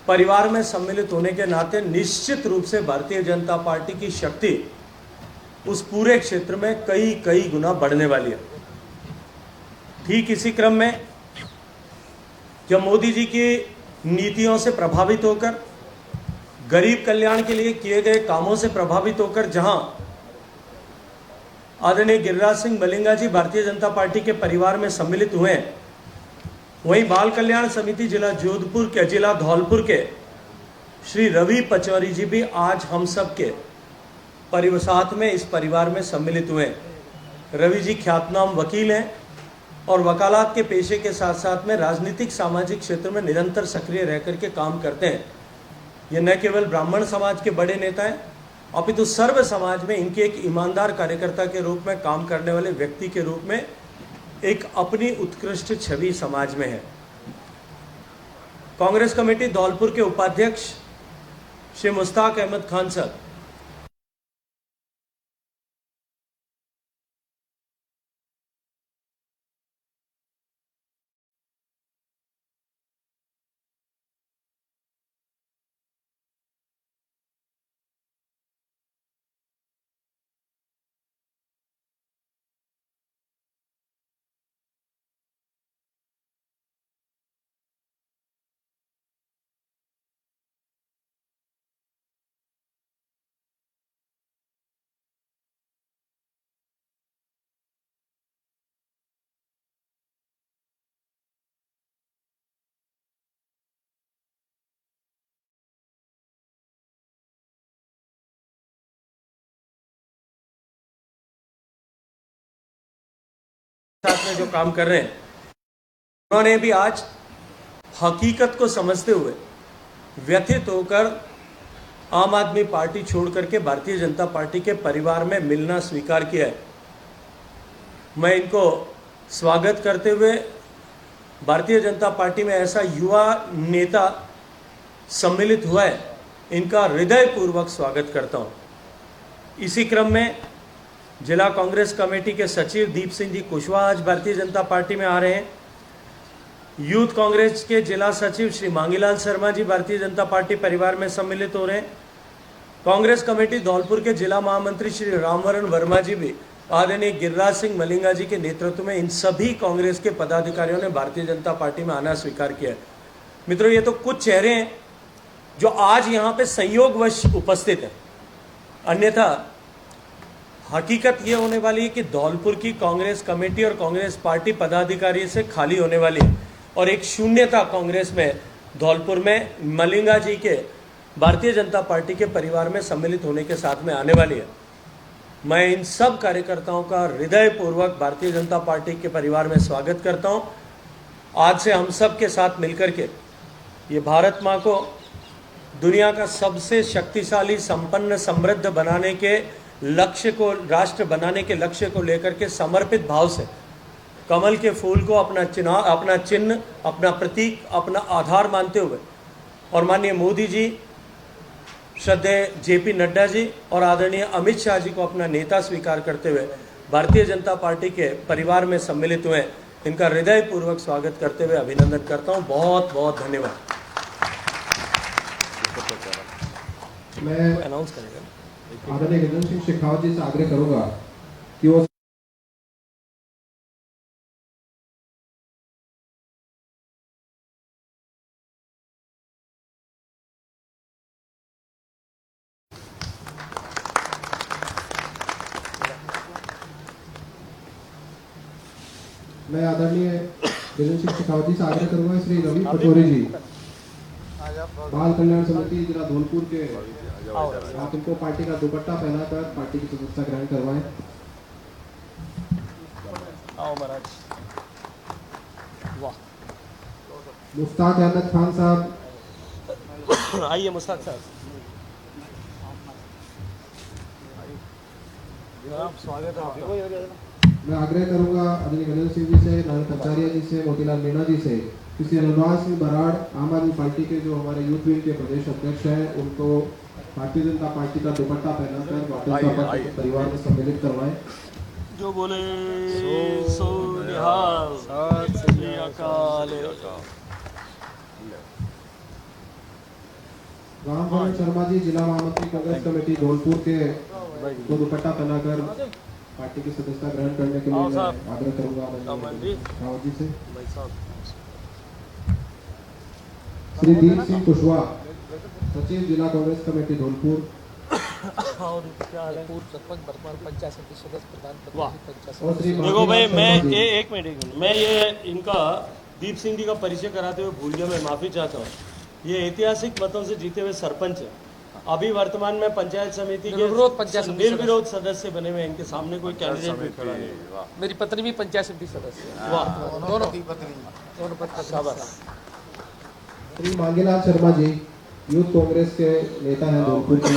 परिवार में सम्मिलित होने के नाते निश्चित रूप से भारतीय जनता पार्टी की शक्ति उस पूरे क्षेत्र में कई कई गुना बढ़ने वाली है। ठीक इसी क्रम में जब मोदी जी की नीतियों से प्रभावित होकर, गरीब कल्याण के लिए किए गए कामों से प्रभावित होकर जहां आदरणीय गिरिराज सिंह मलिंगा जी भारतीय जनता पार्टी के परिवार में सम्मिलित हुए हैं, वहीं बाल कल्याण समिति जिला धौलपुर के श्री रवि पचौरी जी भी आज हम सब के साथ में इस परिवार में सम्मिलित हुए हैं। रवि जी ख्यातनाम वकील हैं और वकालत के पेशे के साथ साथ में राजनीतिक सामाजिक क्षेत्र में निरंतर सक्रिय रह करके काम करते हैं। ये न केवल ब्राह्मण समाज के बड़े नेता हैं, अपितु सर्व समाज में इनके एक ईमानदार कार्यकर्ता के रूप में काम करने वाले व्यक्ति के रूप में एक अपनी उत्कृष्ट छवि समाज में है। कांग्रेस कमेटी धौलपुर के उपाध्यक्ष श्री मुश्ताक अहमद खान साहब, साथ में जो काम कर रहे हैं, उन्होंने भी आज हकीकत को समझते हुए व्यथित होकर आम आदमी पार्टी छोड़ करके भारतीय जनता पार्टी के परिवार में मिलना स्वीकार किया है। मैं इनको स्वागत करते हुए भारतीय जनता पार्टी में ऐसा युवा नेता सम्मिलित हुआ है, इनका हृदयपूर्वक स्वागत करता हूं। इसी क्रम में जिला कांग्रेस कमेटी के सचिव दीप सिंह जी कुशवाहा आज भारतीय जनता पार्टी में आ रहे हैं। यूथ कांग्रेस के जिला सचिव श्री मांगीलाल शर्मा जी भारतीय जनता पार्टी परिवार में सम्मिलित हो रहे हैं। कांग्रेस कमेटी धौलपुर के जिला महामंत्री श्री रामवरण वर्मा जी भी आदरणीय गिरिराज सिंह मलिंगा जी के नेतृत्व में इन सभी कांग्रेस के पदाधिकारियों ने भारतीय जनता पार्टी में आना स्वीकार किया है। मित्रों, ये तो कुछ चेहरे हैं जो आज यहाँ पे संयोगवश उपस्थित हैं, अन्यथा हकीकत ये होने वाली है कि धौलपुर की कांग्रेस कमेटी और कांग्रेस पार्टी पदाधिकारी से खाली होने वाली है और एक शून्यता कांग्रेस में धौलपुर में मलिंगा जी के भारतीय जनता पार्टी के परिवार में सम्मिलित होने के साथ में आने वाली है। मैं इन सब कार्यकर्ताओं का हृदयपूर्वक भारतीय जनता पार्टी के परिवार में स्वागत करता हूं। आज से हम सब के साथ मिलकर के ये भारत माँ को दुनिया का सबसे शक्तिशाली, संपन्न, समृद्ध बनाने के लक्ष्य को, राष्ट्र बनाने के लक्ष्य को लेकर के समर्पित भाव से कमल के फूल को अपना चिन्ह, अपना प्रतीक, अपना आधार मानते हुए और माननीय मोदी जी, श्रद्धेय जेपी नड्डा जी और आदरणीय अमित शाह जी को अपना नेता स्वीकार करते हुए भारतीय जनता पार्टी के परिवार में सम्मिलित हुए, इनका हृदयपूर्वक स्वागत करते हुए अभिनंदन करता हूं। बहुत बहुत धन्यवाद। मैं अनाउंस करेगा आदरणीय गजेंद्र सिंह शेखावत जी से आग्रह करूंगा कि वो मैं आदरणीय गजेंद्र सिंह शेखावत जी से आग्रह करूंगा श्री रवि पचौरी जी बाल कल्याण समिति जिला धौलपुर के, आप इनको पार्टी का दुपट्टा पहनाकर पार्टी की सदस्यता ग्रहण करवाएं। आओ महाराज। वाह, मुश्ताक अहमद खान साहब, आइए मुश्ताक साहब। स्वागत है। मैं आग्रह करूंगा आदरणीय गजेंद्र सिंह जी से, नारायण कचारिया जी से, मोतीलाल मीणा जी से, श्री अनुराग सिंह बराड़ आम आदमी पार्टी के जो हमारे यूथ विंग के प्रदेश अध्यक्ष हैं, उनको भारतीय जनता पार्टी का दुपट्टा पहनाकर भारतीय जनता पार्टी के परिवार में सम्मिलित करवाएं। जो बोले सो निहाल, सत श्री अकाल। रामभरण शर्मा जी जिला महामंत्री कांग्रेस कमेटी धौलपुर के को दुपट्टा पहनाकर पार्टी की सदस्यता ग्रहण करने के लिए मैं आग्रह करूंगा रावत जी से। श्री दीप सिंह कुशवाहा सचिव जिला कांग्रेस कमेटी धौलपुर। और श्री देखो भाई, माखीलाल मैं शर्मा जी। ये एक मिनट मैं ये इनका दीप सिंह जी का परिचय कराते हुए भूल गया, मैं माफी चाहता हूँ। ये ऐतिहासिक मतों से जीते हुए सरपंच है, अभी वर्तमान में पंचायत समिति के निर्विरोध सदस्य बने हुए हैं। इनके सामने कोई कैंडिडेट भी खड़ा नहीं। मेरी पत्नी भी पंचायत समिति सदस्य है। वाह, दोनों पत्नी शाबाश। श्री मांगीलाल शर्मा जी यूथ कांग्रेस के नेता हैं धौलपुर के,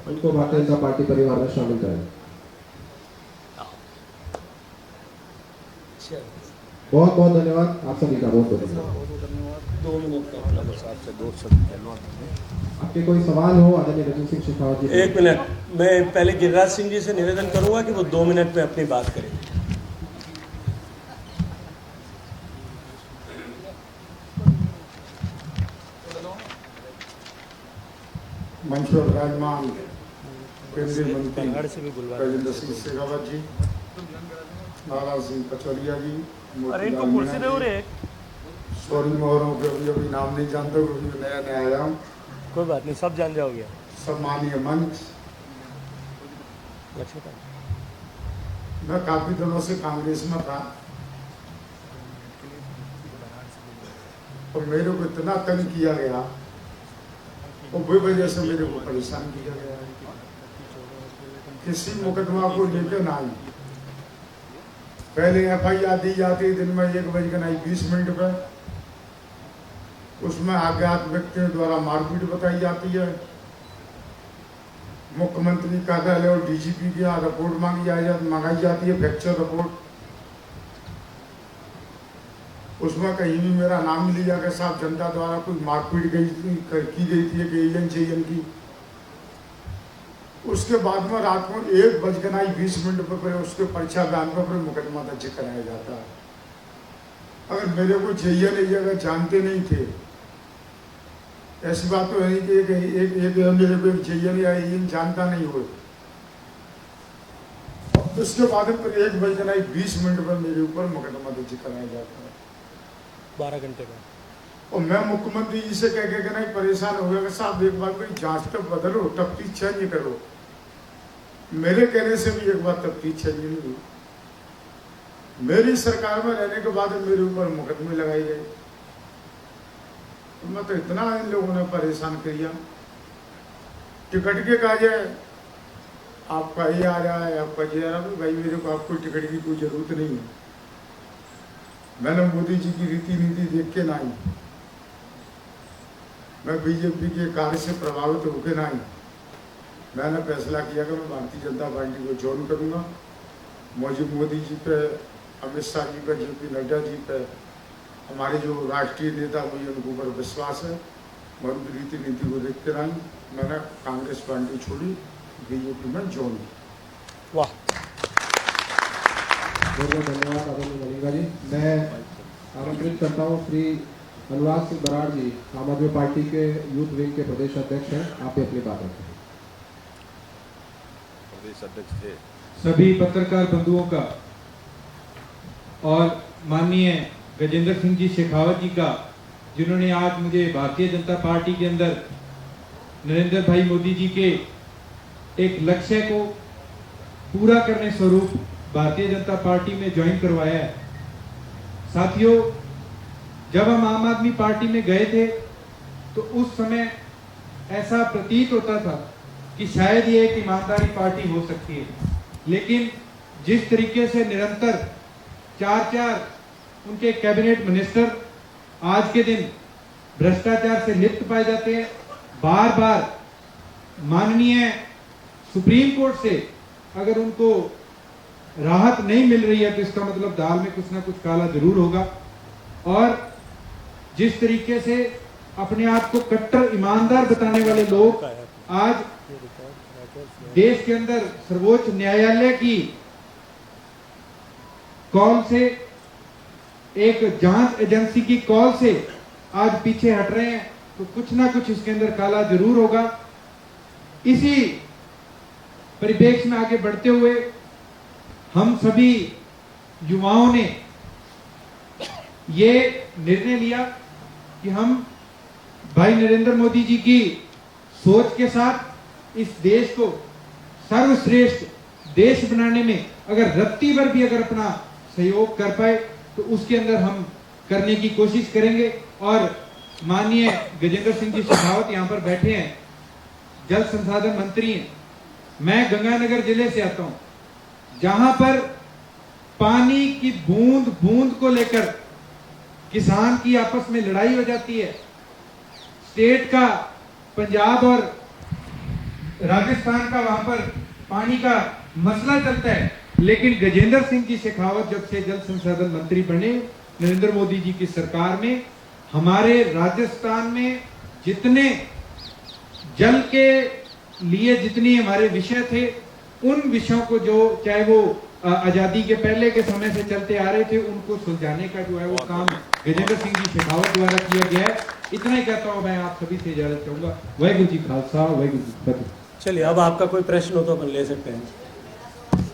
उनको भारतीय जनता पार्टी परिवार में शामिल करें। बहुत बहुत धन्यवाद आप सभी का, बहुत बहुत धन्यवाद। 2 मिनट का आपके कोई सवाल हो आदरणीय रजन सिंह शेखावत जी? 1 मिनट, मैं पहले गिरिराज सिंह जी से निवेदन करूंगा कि वो 2 मिनट में अपनी बात करें। मंच पर विराजमान केंद्रीय मंत्री गजेंद्र सिंह शेखावत जी, लाला सिंह पचौरिया जी, मोतीलाल मीणा जी, सॉरी मोहरों के अभी नाम नहीं जानता क्योंकि नया नया आया हूँ। कोई बात नहीं, सब जान जाओगे। सम्मानीय मंच, मैं काफी दिनों से कांग्रेस में था और मेरे को इतना तंग किया गया और वही वजह से मेरे को परेशान किया गया है। किसी मुकदमा को लेकर ना आई, पहले FIR दी जाती दिन में 1:20 पर, उसमें अज्ञात व्यक्तियों द्वारा मारपीट बताई जाती है। मुख्यमंत्री कार्यालय और DGP की यहाँ रिपोर्ट मंगाई जाती है, फ्रैक्चर रिपोर्ट। उसमें कहीं भी मेरा नाम नहीं लिया गया साहब जनता द्वारा कोई मारपीट की गई थी एक एलियन चेलियन की। उसके बाद में रात को 1:20 पर उसके परीक्षा बयान पर मुकदमा दर्ज कराया जाता है। अगर मेरे को चाहिए नहीं, अगर जानते नहीं थे, ऐसी बात तो है नहीं कि एक मेरे को चाहिए नहीं आया, ये जानता नहीं हो। उसके बाद में 1:20 पर मेरे ऊपर मुकदमा दर्ज कराया जाता है 12 घंटे में। और मैं मुख्यमंत्री जी से कह के नहीं परेशान हो गया कि साहब एक बार कोई जांच तक बदलो, तफ्तीश चेंज करो। मेरे कहने से भी एक बार तफ्तीश चेंज नहीं हुई। मेरी सरकार में रहने के बाद मेरे ऊपर मुकदमे लगाए गए। तो मैं तो इतना इन लोगों ने परेशान किया, टिकट के काज है आपका ये आ रहा है, आपका ये आ रहा है। भाई मेरे को आपको टिकट की कोई जरूरत नहीं है। मैंने मोदी जी की रीति नीति देख के ना आई, मैं BJP के कार्य से प्रभावित होकर ना आई। मैंने फैसला किया कि मैं भारतीय जनता पार्टी को ज्वाइन करूंगा। मुझे मोदी जी पे, अमित शाह जी पे, JP नड्डा जी पे, हमारे जो राष्ट्रीय नेता मुझे उनके ऊपर विश्वास है। मैं उनकी रीति नीति को देखते रही, मैंने कांग्रेस पार्टी छोड़ी, BJP में ज्वाइन। वाह, बहुत बहुत धन्यवाद आदरणीय मलिंगा जी। मैं आमंत्रित करता हूँ श्री अनुराग सिंह बराड़ जी, आम आदमी पार्टी के यूथ विंग के प्रदेश अध्यक्ष हैं, आप भी अपनी बात रखें। प्रदेश अध्यक्ष थे। सभी पत्रकार बंधुओं का और माननीय गजेंद्र सिंह जी शेखावत जी का, जिन्होंने आज मुझे भारतीय जनता पार्टी के अंदर नरेंद्र भाई मोदी जी के एक लक्ष्य को पूरा करने स्वरूप भारतीय जनता पार्टी में ज्वाइन करवाया है। साथियों, जब हम आम आदमी पार्टी में गए थे तो उस समय ऐसा प्रतीत होता था कि शायद ये एक ईमानदारी पार्टी हो सकती है, लेकिन जिस तरीके से निरंतर 4 उनके कैबिनेट मिनिस्टर आज के दिन भ्रष्टाचार से लिप्त पाए जाते हैं, बार बार माननीय सुप्रीम कोर्ट से अगर उनको राहत नहीं मिल रही है तो इसका मतलब दाल में कुछ ना कुछ काला जरूर होगा। और जिस तरीके से अपने आप को कट्टर ईमानदार बताने वाले लोग आज देश के अंदर सर्वोच्च न्यायालय की कॉल से, एक जांच एजेंसी की कॉल से आज पीछे हट रहे हैं, तो कुछ ना कुछ इसके अंदर काला जरूर होगा। इसी परिप्रेक्ष्य में आगे बढ़ते हुए हम सभी युवाओं ने ये निर्णय लिया कि हम भाई नरेंद्र मोदी जी की सोच के साथ इस देश को सर्वश्रेष्ठ देश बनाने में अगर रत्ती भर भी अगर अपना सहयोग कर पाए तो उसके अंदर हम करने की कोशिश करेंगे। और माननीय गजेंद्र सिंह जी शेखावत यहाँ पर बैठे हैं, जल संसाधन मंत्री हैं। मैं गंगानगर जिले से आता हूं, जहां पर पानी की बूंद बूंद को लेकर किसान की आपस में लड़ाई हो जाती है। स्टेट का पंजाब और राजस्थान का वहां पर पानी का मसला चलता है, लेकिन गजेंद्र सिंह जी शेखावत जब से जल संसाधन मंत्री बने नरेंद्र मोदी जी की सरकार में, हमारे राजस्थान में जितने जल के लिए जितनी हमारे विषय थे, उन विषयों को जो चाहे वो आजादी के पहले के समय से चलते आ रहे थे, उनको सुलझाने का जो है वो काम गजेंद्र सिंह जी शेखावत द्वारा किया गया है। इतना ही कहता हूँ, मैं आप सभी से इजाजत चाहूंगा। वाहिगुरू जी खालसा, वाहिगुरू जी की फतेह। चलिए, अब आपका कोई प्रश्न हो तो अपन ले सकते हैं।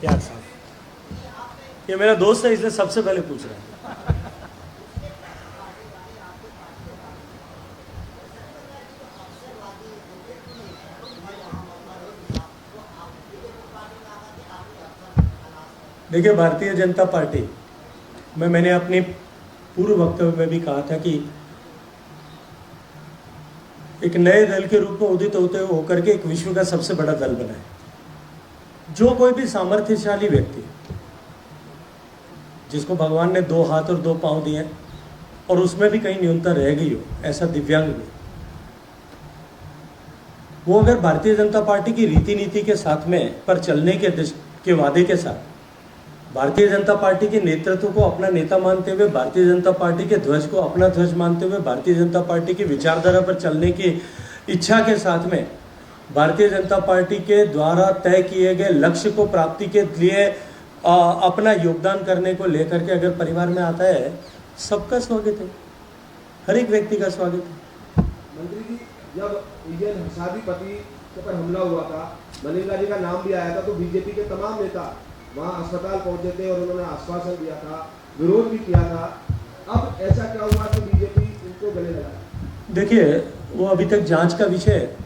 यार साहब, ये मेरा दोस्त है इसलिए सबसे पहले पूछ रहा है। देखिए, भारतीय जनता पार्टी में मैंने अपने पूर्व वक्तव्य में भी कहा था कि एक नए दल के रूप में उदित होते हुए होकर के एक विश्व का सबसे बड़ा दल बना है। जो कोई भी सामर्थ्यशाली व्यक्ति जिसको भगवान ने 2 हाथ और 2 पांव दिए और उसमें भी कहीं न्यूनता रह गई हो, ऐसा दिव्यांग भी, वो अगर भारतीय जनता पार्टी की रीति नीति के साथ में पर चलने के वादे के साथ भारतीय जनता पार्टी के नेतृत्व को अपना नेता मानते हुए, भारतीय जनता पार्टी के ध्वज को अपना ध्वज मानते हुए, भारतीय जनता पार्टी की विचारधारा पर चलने की इच्छा के साथ में भारतीय जनता पार्टी के द्वारा तय किए गए लक्ष्य को प्राप्ति के लिए अपना योगदान करने को लेकर के अगर परिवार में आता है, सबका स्वागत है, हर एक व्यक्ति का स्वागत है। मंत्री जी, जब इंडियन हंसाधिपति के पर हमला हुआ था, मलिंगा जी का नाम भी आया था, तो बीजेपी के तमाम नेता वहाँ अस्पताल पहुंचे थे और उन्होंने आश्वासन दिया था, विरोध भी किया था। अब ऐसा क्या हुआ कि बीजेपी उनको गले लगा? देखिए, वो अभी तक जांच का विषय है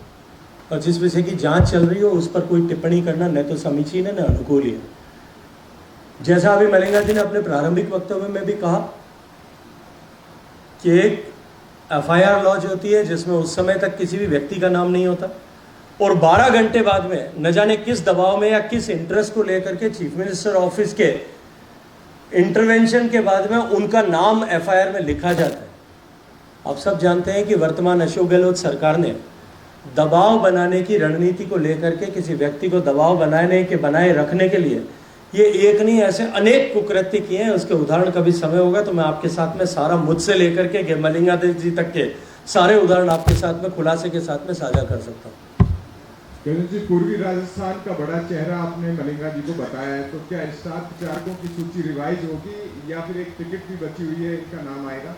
और जिस विषय की जांच चल रही हो उस पर कोई टिप्पणी करना न तो समीचीन है न अनुकूल है। जैसा अभी मलिंगा जी ने अपने प्रारंभिक वक्तव्य में भी कहा कि एक FIR लॉन्च होती है जिसमें उस समय तक किसी भी व्यक्ति का नाम नहीं होता और 12 घंटे बाद में न जाने किस दबाव में या किस इंटरेस्ट को लेकर के चीफ मिनिस्टर ऑफिस के इंटरवेंशन के बाद में उनका नाम FIR में लिखा जाता है। आप सब जानते हैं कि वर्तमान अशोक गहलोत सरकार ने दबाव बनाने की रणनीति को लेकर के किसी व्यक्ति को दबाव बनाए रखने के लिए ये एक नहीं ऐसे अनेक कुकृत्य किए हैं। उसके उदाहरण कभी समय होगा तो मैं आपके साथ में सारा मुझसे लेकर के मलिंगा जी तक के सारे उदाहरण आपके साथ में खुलासे के साथ में साझा कर सकता हूँ। जी, पूर्वी राजस्थान का बड़ा चेहरा आपने मलिंगा जी को बताया है, तो क्या स्टार प्रचारकों की सूची रिवाइज होगी या फिर एक टिकट भी बची हुई है, इनका नाम आएगा?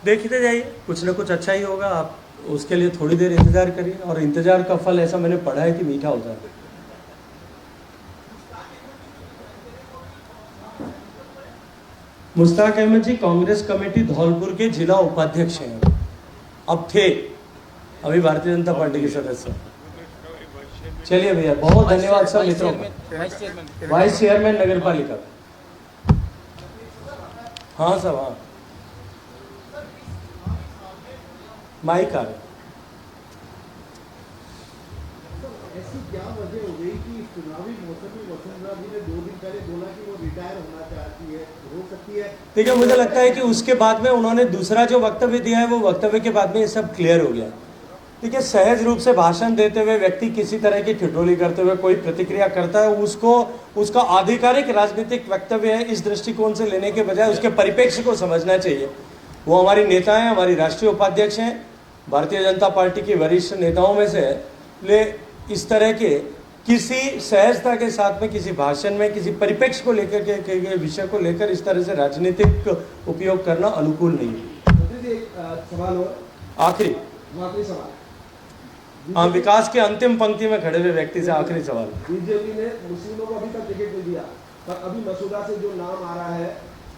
देखते जाइए, कुछ ना कुछ अच्छा ही होगा। आप उसके लिए थोड़ी देर इंतजार करिए और इंतजार का फल ऐसा मैंने पढ़ा है कि मीठा होता है। मुश्ताक अहमद जी कांग्रेस कमेटी धौलपुर के जिला उपाध्यक्ष हैं, अब थे, अभी भारतीय जनता पार्टी के सदस्य। चलिए भैया, बहुत धन्यवाद सब मित्रों का। वाइस चेयरमैन नगर पालिका। हाँ सब, हाँ माइक आ गया। ऐसी क्या वजह हो गई कि चुनावी मौसम में वसुंधरा जी ने 2 दिन पहले बोला कि वो रिटायर होना चाहती है, हो सकती है? देखिए, मुझे लगता है कि उसके बाद में उन्होंने दूसरा जो वक्तव्य दिया है वो वक्तव्य के बाद में ये सब क्लियर हो गया। देखिए, सहज रूप से भाषण देते हुए व्यक्ति किसी तरह की ठिठोली करते हुए कोई प्रतिक्रिया करता है, उसको उसका आधिकारिक राजनीतिक वक्तव्य है इस दृष्टिकोण से लेने के बजाय उसके परिप्रेक्ष्य को समझना चाहिए। वो हमारी नेता हैं, हमारी राष्ट्रीय उपाध्यक्ष हैं, भारतीय जनता पार्टी के वरिष्ठ नेताओं में से ले इस तरह के किसी सहजता के साथ में किसी भाषण में किसी परिप्रेक्ष्य को लेकर के विषय को लेकर इस तरह से राजनीतिक उपयोग करना अनुकूल नहीं है। एक सवाल और आखिरी, आखिरी सवाल हाँ, विकास के अंतिम पंक्ति में खड़े हुए व्यक्ति से आखिरी सवाल। बीजेपी ने मुस्लिमों को अभी तक टिकट नहीं दिया, पर अभी मसूदा से जो नाम आ रहा है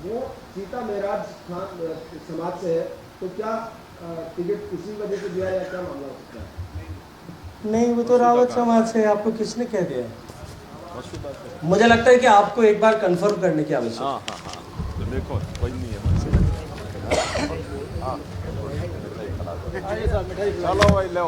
वो सीता मेराज खान समाज से है, तो क्या टिकट इसी वजह से दिया या क्या मामला हो सकता है? नहीं, वो तो रावत समाज से है, आपको किसने कह दिया? मुझे लगता है कि आपको एक बार कंफर्म करने की आवश्यकता है। हाँ हाँ हाँ, तो देखो कोई नहीं है चलो भाई लो